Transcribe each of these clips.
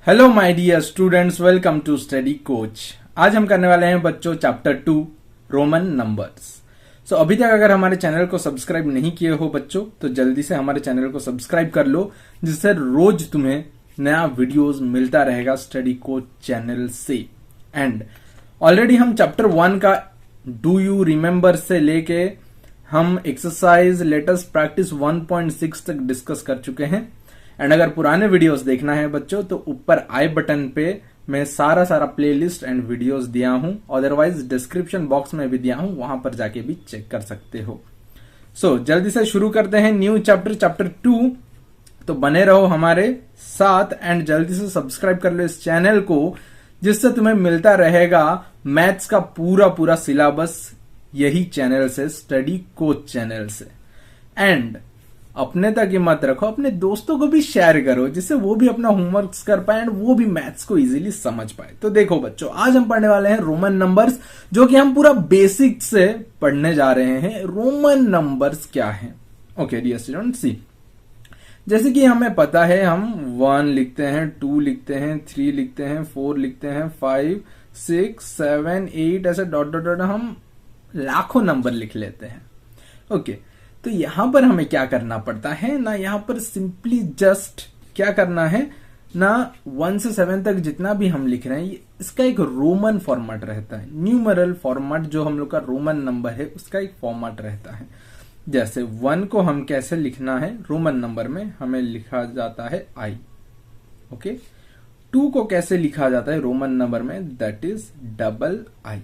Hello my dear students, welcome to Study Coach. आज हम करने वाले हैं बच्चों चैप्टर 2 रोमन नंबर्स। सो अभी तक अगर हमारे चैनल को सब्सक्राइब नहीं किए हो बच्चों तो जल्दी से हमारे चैनल को सब्सक्राइब कर लो, जिससे रोज तुम्हें नया वीडियोस मिलता रहेगा स्टडी कोच चैनल से। एंड ऑलरेडी हम चैप्टर 1 का डू यू रिमेम्बर से लेके हम एक्सरसाइज लेटेस्ट प्रैक्टिस 1.6 तक डिस्कस कर चुके हैं। एंड अगर पुराने वीडियोस देखना है बच्चों तो ऊपर आई बटन पे मैं सारा प्लेलिस्ट एंड वीडियोस दिया हूं, अदरवाइज डिस्क्रिप्शन बॉक्स में भी दिया हूं, वहां पर जाके भी चेक कर सकते हो। सो जल्दी से शुरू करते हैं न्यू चैप्टर 2। तो बने रहो हमारे साथ एंड जल्दी से सब्सक्राइब कर लो इस चैनल को, जिससे तुम्हें मिलता रहेगा मैथ्स का पूरा सिलेबस यही चैनल से, स्टडी कोच चैनल से। एंड अपने तक ही मत रखो, अपने दोस्तों को भी शेयर करो, जिससे वो भी अपना होमवर्क कर पाए एंड वो भी मैथ्स को इजीली समझ पाए। तो देखो बच्चों, आज हम पढ़ने वाले हैं रोमन नंबर्स, जो कि हम पूरा बेसिक से पढ़ने जा रहे हैं। रोमन नंबर्स क्या है? ओके डियर स्टूडेंट, सी जैसे कि हमें पता है, हम 1 लिखते हैं, 2 लिखते हैं, 3 लिखते हैं, 4 लिखते हैं, 5 6 7 8 ऐसे डॉट डॉट डॉट हम लाखों नंबर लिख लेते हैं। ओके, तो यहां पर हमें क्या करना पड़ता है ना, यहां पर सिंपली जस्ट क्या करना है ना, 1 से 7 तक जितना भी हम लिख रहे हैं इसका एक रोमन फॉर्मेट रहता है। न्यूमरल फॉर्मेट जो हम लोग का रोमन नंबर है उसका एक फॉर्मेट रहता है। जैसे 1 को हम कैसे लिखना है रोमन नंबर में, हमें लिखा जाता है आई। ओके, 2 को कैसे लिखा जाता है रोमन नंबर में, that is double I.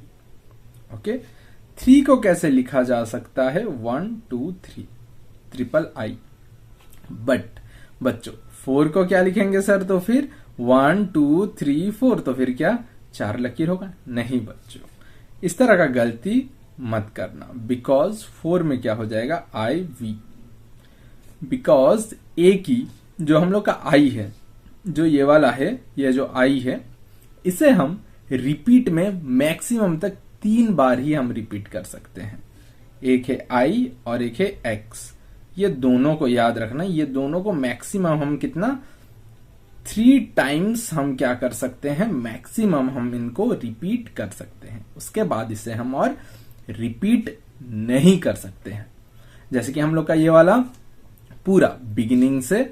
Okay, 3 को कैसे लिखा जा सकता है, 1 2 3 ट्रिपल आई। बट बच्चों 4 को क्या लिखेंगे सर? तो फिर 1 2 3 4, तो फिर क्या 4 लकीर होगा? नहीं बच्चों, इस तरह का गलती मत करना, बिकॉज 4 में क्या हो जाएगा, आई वी। बिकॉज ए की जो हम लोग का आई है, जो ये वाला है, ये जो आई है, इसे हम रिपीट में मैक्सिमम तक 3 बार ही हम रिपीट कर सकते हैं। एक है आई और एक है एक्स, ये दोनों को याद रखना। ये दोनों को मैक्सिमम हम कितना 3 टाइम्स हम क्या कर सकते हैं, मैक्सिमम हम इनको रिपीट कर सकते हैं। उसके बाद इसे हम और रिपीट नहीं कर सकते हैं। जैसे कि हम लोग का ये वाला पूरा बिगिनिंग से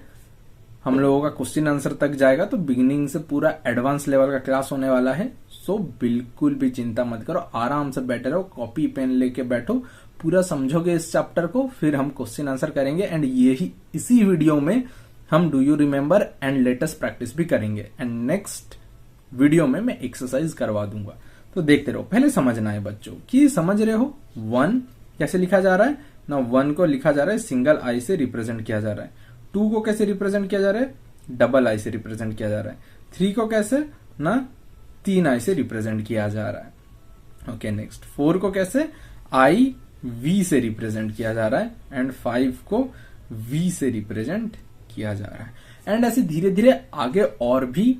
हम लोगों का क्वेश्चन आंसर तक जाएगा, तो बिगिनिंग से पूरा एडवांस लेवल का क्लास होने वाला है। सो बिल्कुल भी चिंता मत करो, आराम से बैठे रहो, कॉपी पेन लेके बैठो, पूरा समझोगे इस चैप्टर को, फिर हम क्वेश्चन आंसर करेंगे। एंड यही इसी वीडियो में हम do you remember and latest practice भी करेंगे। एंड नेक्स्ट वीडियो में मैं एक्सरसाइज करवा दूंगा, तो देखते रहो। पहले समझना है बच्चों कि समझ रहे हो 1 कैसे लिखा जा रहा है ना, 1 को लिखा जा रहा है सिंगल आई से रिप्रेजेंट किया जा रहा है। 2 को कैसे रिप्रेजेंट किया जा रहा है, डबल आई से रिप्रेजेंट किया जा रहा है। 3 को कैसे ना 3 आई से रिप्रेजेंट किया जा रहा है। ओके, नेक्स्ट 4 को कैसे आई वी से रिप्रेजेंट किया जा रहा है। एंड 5 को वी से रिप्रेजेंट किया जा रहा है। एंड ऐसे धीरे धीरे आगे और भी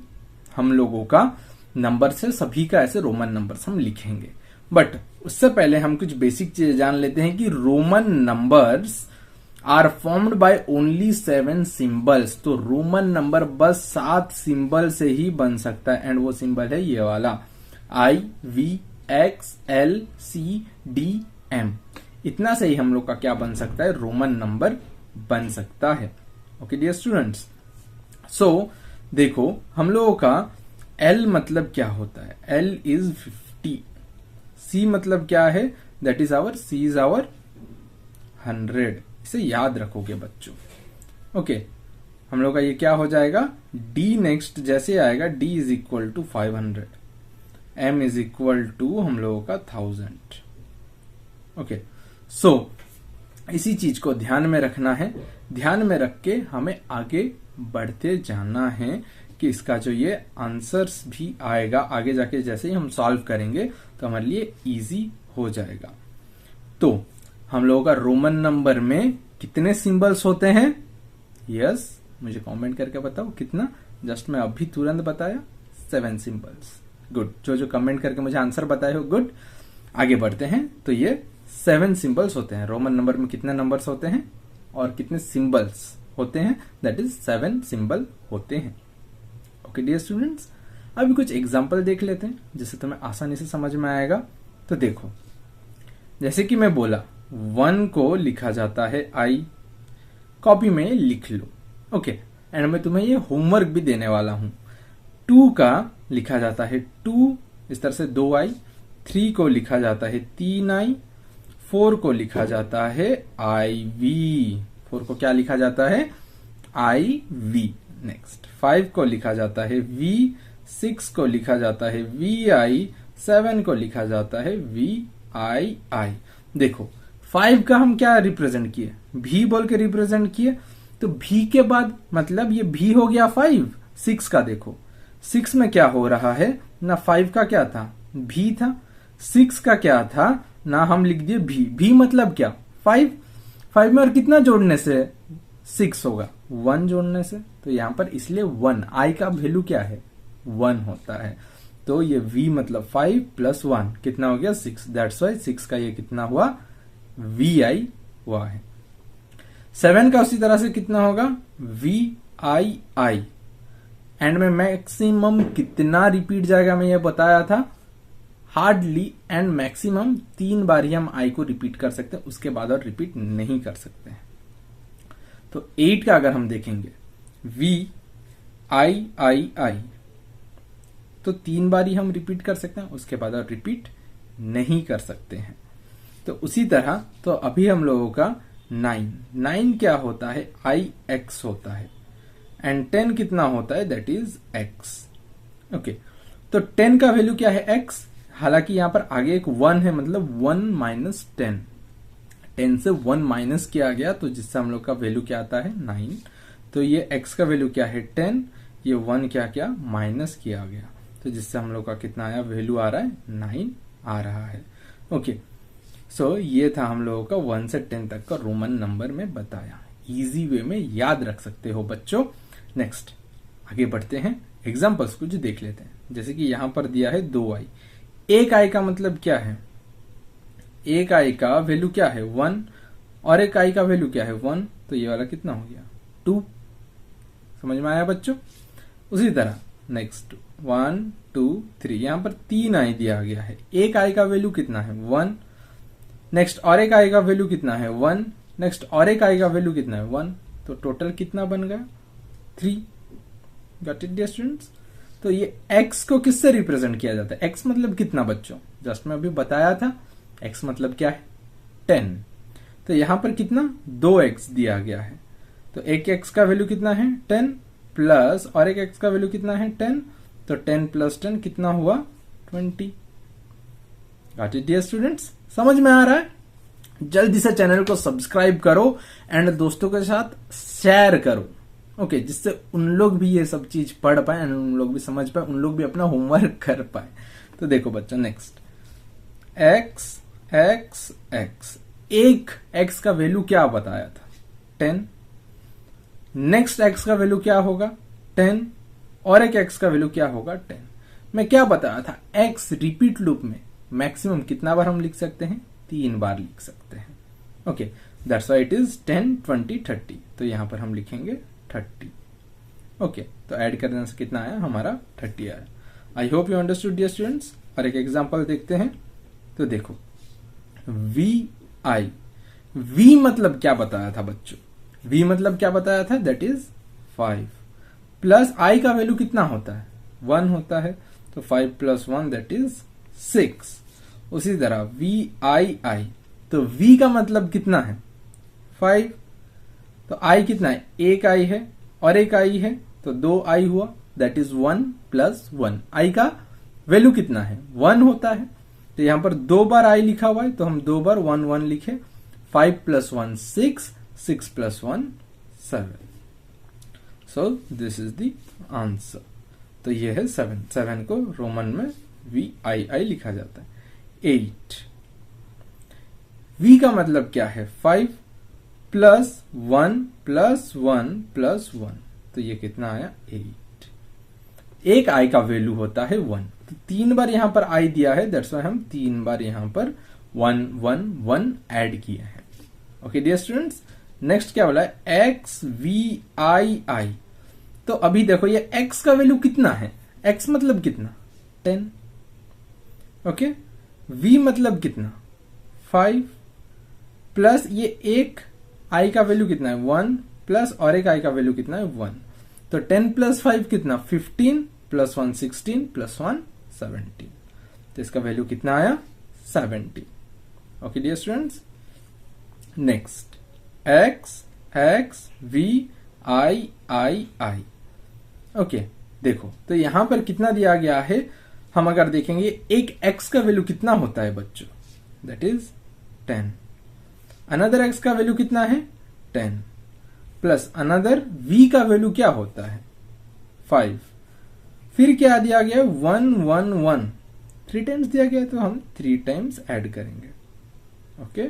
हम लोगों का नंबर से सभी का ऐसे रोमन नंबर्स हम लिखेंगे। बट उससे पहले हम कुछ बेसिक चीजें जान लेते हैं कि Roman numbers are formed by only 7 symbols. तो रोमन नंबर बस 7 सिंबल से ही बन सकता है। एंड वो सिंबल है ये वाला, I V X L C D M. इतना से ही हम लोग का क्या बन सकता है, रोमन नंबर बन सकता है। ओके डियर स्टूडेंट्स, सो देखो हम लोगों का एल मतलब क्या होता है, एल इज 50। सी मतलब क्या है, that is our, C is our 100। इसे याद रखोगे बच्चों। ओके, हम लोग का ये क्या हो जाएगा, डी नेक्स्ट जैसे आएगा, D is equal to 500, M is equal to हम लोगों का 1000। ओके, सो इसी चीज को ध्यान में रखना है। ध्यान में रख के हमें आगे बढ़ते जाना है कि इसका जो ये आंसर्स भी आएगा आगे जाके, जैसे ही हम सॉल्व करेंगे तो हमारे लिए इजी हो जाएगा। तो हम लोगों का रोमन नंबर में कितने सिंबल्स होते हैं? यस, मुझे कमेंट करके बताओ कितना। जस्ट मैं अभी तुरंत बताया, 7 सिंबल्स। गुड, जो कमेंट करके मुझे आंसर बताए हो, गुड। आगे बढ़ते हैं। तो ये 7 सिंबल्स होते हैं। रोमन नंबर में कितने नंबर्स होते हैं और कितने सिंबल्स होते हैं, दैट इज 7 सिंबल होते हैं। ओके डियर स्टूडेंट्स, अभी कुछ एग्जाम्पल देख लेते हैं जिससे तुम्हें आसानी से समझ में आएगा। तो देखो, जैसे कि मैं बोला 1 को लिखा जाता है I, कॉपी में लिख लो। ओके, एंड मैं तुम्हें ये होमवर्क भी देने वाला हूं। 2 का लिखा जाता है 2, इस तरह से 2I। 3 को लिखा जाता है 3I। 4 को लिखा जाता है IV। 4 को क्या लिखा जाता है? IV। नेक्स्ट 5 को लिखा जाता है V। 6 को लिखा जाता है VI। 7 को लिखा जाता है VII। देखो 5 का हम क्या रिप्रेजेंट किए? V बोल के रिप्रेजेंट किए, तो V के बाद मतलब ये V हो गया 5। 6 का देखो, 6 में क्या हो रहा है ना, 5 का क्या था? V था। 6 का क्या था ना, हम लिख दिए V मतलब क्या? 5। 5 में और कितना जोड़ने से 6 होगा? 1 जोड़ने से। तो यहां पर इसलिए 1, I का वैल्यू क्या है? 1 होता है। तो ये V मतलब 5 प्लस 1 कितना हो गया? 6। दैट्स वाई 6 का ये कितना हुआ? VI हुआ है। 7 का उसी तरह से कितना होगा? VII। एंड में मैक्सिमम कितना रिपीट जाएगा मैं ये बताया था, हार्डली एंड मैक्सिमम 3 बार ही हम I को रिपीट कर सकते हैं, उसके बाद और रिपीट नहीं कर सकते हैं। तो 8 का अगर हम देखेंगे VII, तो 3 बार ही हम रिपीट कर सकते हैं, उसके बाद और रिपीट नहीं कर सकते हैं। तो उसी तरह तो अभी हम लोगों का 9 क्या होता है? IX होता है। एंड 10 कितना होता है? That is X। ओके, तो 10 का वैल्यू क्या है? X। हालांकि यहां पर आगे एक 1 है, मतलब 1 माइनस 10। 10 से 1 माइनस किया गया, तो जिससे हम लोग का वैल्यू क्या आता है? 9। तो ये X का वैल्यू क्या है? 10। ये 1 क्या माइनस किया गया, तो जिससे हम लोग का कितना आया? वैल्यू आ रहा है 9 आ रहा है। ओके, सो ये था हम लोगों का 1 से 10 तक का रोमन नंबर में बताया। इजी वे में याद रख सकते हो बच्चों। नेक्स्ट आगे बढ़ते हैं, एग्जांपल्स कुछ देख लेते हैं। जैसे कि यहां पर दिया है 2I। एक I का मतलब क्या है? एक I का वैल्यू क्या है? 1। और एक I का वैल्यू क्या है? 1। तो ये वाला कितना हो गया? 2। समझ में आया बच्चों? उसी तरह नेक्स्ट 1 2 3, यहां पर 3I दिया गया है। एक I का वैल्यू कितना है? 1। नेक्स्ट और एक I का वैल्यू कितना है? 1। नेक्स्ट और एक I का वैल्यू कितना है? 1। तो टोटल कितना बन गया? 3। Got it dear students? तो ये X को किससे रिप्रेजेंट किया जाता है? X मतलब कितना बच्चों? जस्ट मैं अभी बताया था, X मतलब क्या है? 10। तो यहां पर कितना? 2X दिया गया है। तो एक X का वैल्यू कितना है? 10 प्लस और एक X का वैल्यू कितना है? 10। तो 10 प्लस 10 कितना हुआ? 20। Got it dear students? समझ में आ रहा है? जल्दी से चैनल को सब्सक्राइब करो एंड दोस्तों के साथ शेयर करो। ओके, जिससे उन लोग भी ये सब चीज पढ़ पाए एंड उन लोग भी समझ पाए, उन लोग भी अपना होमवर्क कर पाए। तो देखो बच्चों, नेक्स्ट X X X। एक X का वैल्यू क्या बताया था? 10। नेक्स्ट X का वैल्यू क्या होगा? 10। और एक X का वैल्यू क्या होगा? 10। मैं क्या बताया था? X रिपीट लूप में मैक्सिमम कितना बार हम लिख सकते हैं? 3 बार लिख सकते हैं। Okay, that's why it is 10 20 30। तो यहां पर हम लिखेंगे 30। ओके, तो ऐड करने से कितना आया? हमारा 30 आया। I hope you understood dear students. और एक एग्जांपल देखते हैं। तो देखो VI। V मतलब क्या बताया था बच्चों? V मतलब क्या बताया था? दैट इज 5 प्लस I का वैल्यू कितना होता है? 1 होता है। तो 5 प्लस 1 दैट इज 6। उसी तरह VII। तो V का मतलब कितना है? 5। तो I कितना है? एक I है और एक I है, तो 2I हुआ। That is 1 plus 1। I का वैल्यू कितना है? 1 होता है। तो यहां पर 2 बार I लिखा हुआ है, तो हम 2 बार 1 1 लिखे। 5 plus 1 6, 6 plus 1 7। So this is the answer. तो ये है 7। 7 को रोमन में VII लिखा जाता है। 8। V का मतलब क्या है? 5 प्लस 1 प्लस 1 प्लस 1। तो ये कितना आया? 8। एक I का वैल्यू होता है 1। तो 3 बार यहां पर I दिया है, दैट्स व्हाई हम 3 बार यहां पर 1 1 1 ऐड किए हैं। ओके डियर स्टूडेंट्स, नेक्स्ट क्या बोला है? XVII। तो अभी देखो ये x का वैल्यू कितना है, x मतलब कितना 10, ओके, v मतलब कितना 5, प्लस ये एक i का वैल्यू कितना है 1, प्लस और एक i का वैल्यू कितना है 1, तो 10 प्लस 5 कितना 15, प्लस 1 16, प्लस 1 17, तो इसका वैल्यू कितना आया 70। Okay dear students, next x x v i i i। Okay देखो तो यहां पर कितना दिया गया है, हम अगर देखेंगे एक x का वैल्यू कितना होता है बच्चों, दैट इज 10, अनदर x का वैल्यू कितना है 10, प्लस अनदर v का वैल्यू क्या होता है 5, फिर क्या दिया गया 1 1 1, 3 टाइम्स दिया गया तो हम 3 टाइम्स ऐड करेंगे। ओके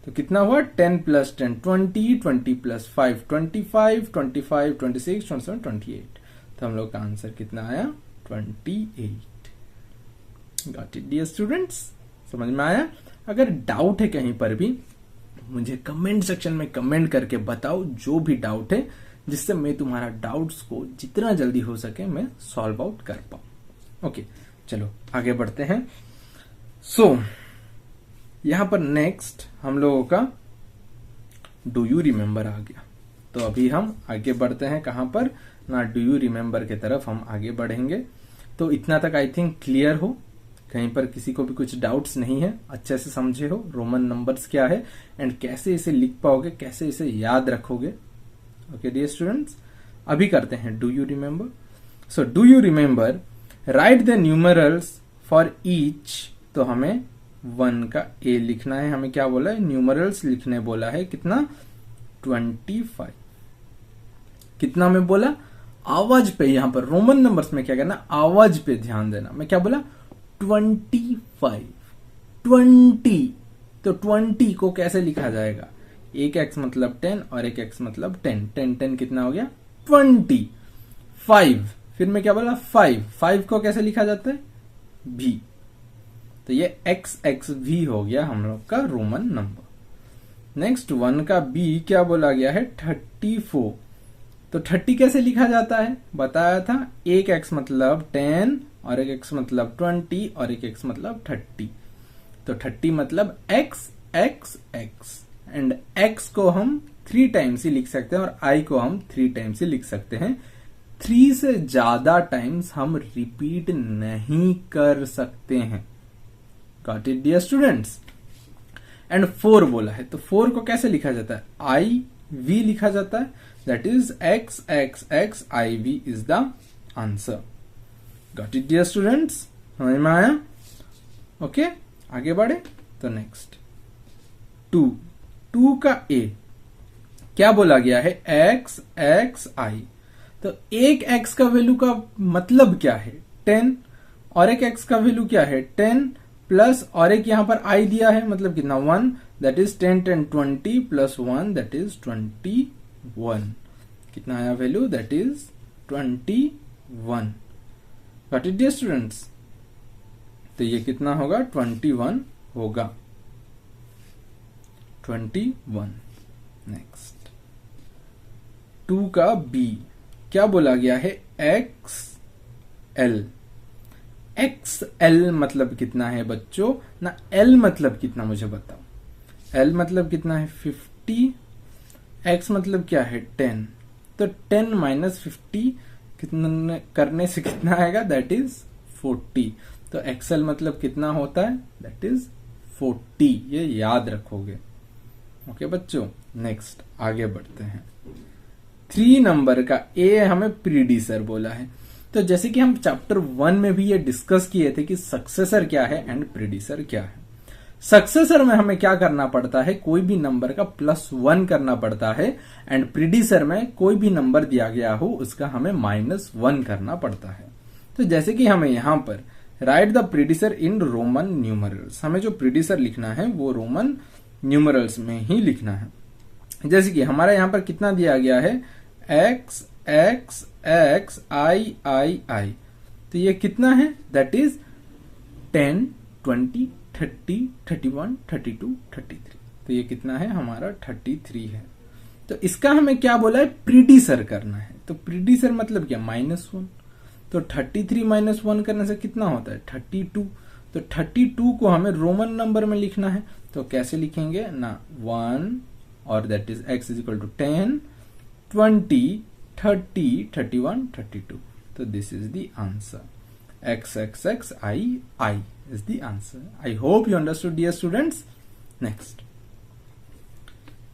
तो कितना हुआ 10 प्लस 10 20, 20 प्लस 5 25, 25 26 27 28, तो हम लोग का आंसर कितना आया 28। गॉट इट डियर स्टूडेंट्स, समझ में आया? अगर डाउट है कहीं पर भी मुझे कमेंट सेक्शन में कमेंट करके बताओ, जो भी डाउट है, जिससे मैं तुम्हारा डाउट्स को जितना जल्दी हो सके मैं सॉल्व आउट कर पाऊं। ओके चलो आगे बढ़ते हैं। यहां पर नेक्स्ट हम लोगों का डू यू रिमेंबर आ गया, तो अभी हम आगे बढ़ते हैं कहां पर ना, डू यू रिमेंबर की तरफ हम आगे बढ़ेंगे। तो इतना तक आई थिंक क्लियर हो, कहीं पर किसी को भी कुछ डाउट्स नहीं है, अच्छे से समझे हो रोमन नंबर्स क्या है एंड कैसे इसे लिख पाओगे, कैसे इसे याद रखोगे। ओके डियर स्टूडेंट्स, अभी करते हैं do you remember. So do you remember, right the numerals for each, तो हमें 1 का ए लिखना है, हमें क्या बोला है न्यूमरल्स लिखने बोला है, कितना 25, कितना में बोला आवाज पे, यहां पर रोमन नंबर्स में क्या करना आवाज पे ध्यान देना, मैं क्या बोला 25 20, तो 20 को कैसे लिखा जाएगा, एक x मतलब 10 और एक x मतलब 10, 10 10 कितना हो गया 25, फिर मैं क्या बोला 5 को कैसे लिखा जाता है v, तो ये x x v हो गया हम लोग का रोमन नंबर। नेक्स्ट 1 का b क्या बोला गया है 34, तो 30 कैसे लिखा जाता है बताया था, एक x मतलब 10 और एक x मतलब 20 और एक x मतलब 30, तो 30 मतलब x x x, and x को हम 3 टाइम्स ही लिख सकते हैं और i को हम 3 टाइम्स ही लिख सकते हैं, 3 से ज्यादा टाइम्स हम रिपीट नहीं कर सकते हैं। Got it dear students? And 4 बोला है, तो 4 को कैसे लिखा जाता है i v लिखा जाता है, that is x x x i v is the answer. Got it dear students, समझ में आया? ओके आगे बढ़े तो नेक्स्ट 2 का a क्या बोला गया है x x i, तो एक x का वैल्यू का मतलब क्या है 10 और एक x का वैल्यू क्या है 10 प्लस और एक यहां पर i दिया है मतलब कितना 1, that is 10 10 20 plus 1 that is 21, कितना आया value that is 21। Got it dear students? तो ये कितना होगा 21 होगा 21। नेक्स्ट 2 का b क्या बोला गया है XL, XL मतलब कितना है बच्चों ना, L मतलब कितना मुझे बताओ, L मतलब कितना है 50, X मतलब क्या है 10, तो 10 माइनस 50 कितना करने से कितना आएगा दैट इज 40, तो XL मतलब कितना होता है दैट इज 40, ये याद रखोगे। ओके बच्चों, नेक्स्ट आगे बढ़ते हैं। 3 नंबर का A हमें प्रीडिसर बोला है, तो जैसे कि हम चैप्टर 1 में भी ये डिस्कस किए थे कि सक्सेसर क्या है एंड प्रीडिसर क्या है। सक्सेसर में हमें क्या करना पड़ता है, कोई भी नंबर का +1 करना पड़ता है, एंड प्रीडिसर में कोई भी नंबर दिया गया हो उसका हमें -1 करना पड़ता है। तो जैसे कि हमें यहां पर write the predecessor in Roman numerals, हमें जो प्रीडिसर लिखना है वो रोमन न्यूमरल्स में ही लिखना है। जैसे कि हमारा यहां पर कितना दिया गया है x x x i i i, तो ये कितना है दैट इज 10 20 30 31 32 33, तो ये कितना है हमारा 33 है। तो इसका हमें क्या बोला है प्रीडिसर करना है, तो प्रीडिसर मतलब क्या, -1। तो 33 - 1 करने से कितना होता है, 32। तो 32 को हमें रोमन नंबर में लिखना है, तो कैसे लिखेंगे ना, 1 और that is x is equal to 10, 20, 30, 31, 32। तो this is the answer, XXXII is the answer. I hope you understood, dear students. Next,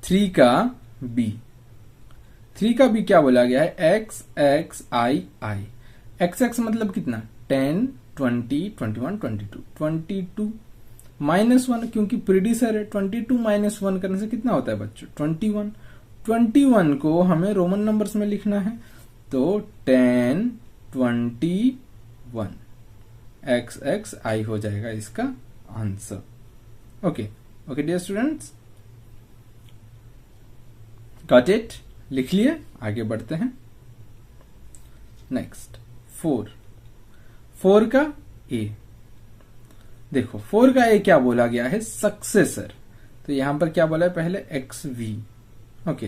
3 का B। 3 का B क्या बोला गया है, XXII। XX मतलब कितना, 10, 20, 21, 22। 22 -1 क्योंकि प्रीडिसर है, 22 - 1 करने से कितना होता है बच्चों, 21। 21 को हमें रोमन नंबर्स में लिखना है, तो 10, 21, XXI हो जाएगा इसका answer. Okay okay dear students, got it, लिख लिए, आगे बढ़ते हैं। नेक्स्ट 4 का A। देखो 4 का A क्या बोला गया है, सक्सेसर। तो यहां पर क्या बोला है, पहले XV। ओके,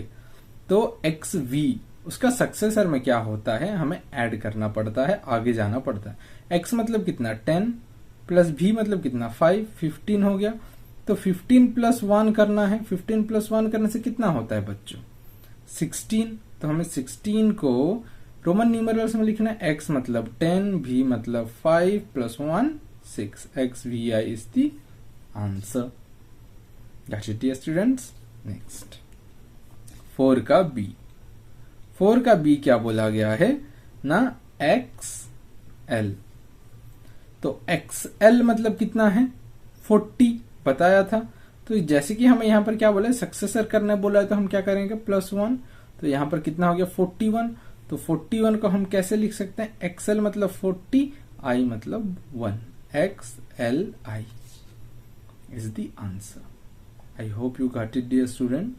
तो XV उसका सक्सेसर में क्या होता है, हमें ऐड करना पड़ता है, आगे जाना पड़ता है। X मतलब कितना, 10 प्लस V मतलब कितना, 5, 15 हो गया। तो 15 + 1 करना है, 15 + 1 करने से कितना होता है बच्चों, 16। तो हमें 16 को रोमन न्यूमरल्स में लिखना है, X मतलब 10, V मतलब 5 + 1 6, XVI is the answer. Got it dear students. Next 4 का B। 4 का B क्या बोला गया है ना, XL। तो XL मतलब कितना है, 40 बताया था। तो जैसे कि हमें यहां पर क्या बोला है, सक्सेसर करने बोला है, तो हम क्या करेंगे, +1। तो यहां पर कितना हो गया, 41। तो 41 को हम कैसे लिख सकते हैं, XL मतलब 40, I मतलब 1, XLI is the answer. I hope you got it dear student,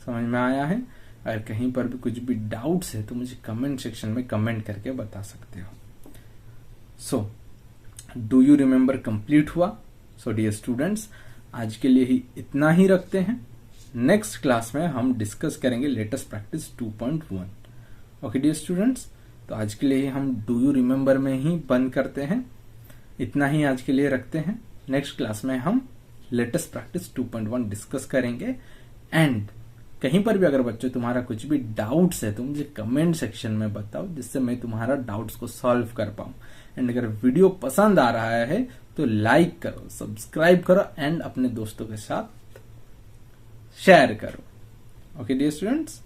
समझ में आया है। अगर कहीं पर भी कुछ भी डाउट्स है तो मुझे कमेंट सेक्शन में कमेंट करके बता सकते हो। So do you remember, complete हुआ। सो डियर स्टूडेंट्स, आज के लिए ही इतना ही रखते हैं। नेक्स्ट क्लास में हम डिस्कस करेंगे latest practice 2.1। Okay dear students, तो आज के लिए हम डू यू रिमेम्बर में ही बंद करते हैं, इतना ही आज के लिए रखते हैं। नेक्स्ट क्लास में हम लेटेस्ट प्रैक्टिस 2.1 डिस्कस करेंगे। एंड कहीं पर भी अगर बच्चों तुम्हारा कुछ भी डाउट्स है तो मुझे कमेंट सेक्शन में बताओ, जिससे मैं तुम्हारा डाउट्स को सॉल्व कर पाऊं। एंड अगर वीडियो पसंद आ रहा है तो लाइक करो, सब्सक्राइब करो एंड अपने दोस्तों के साथ शेयर करो। Okay dear students,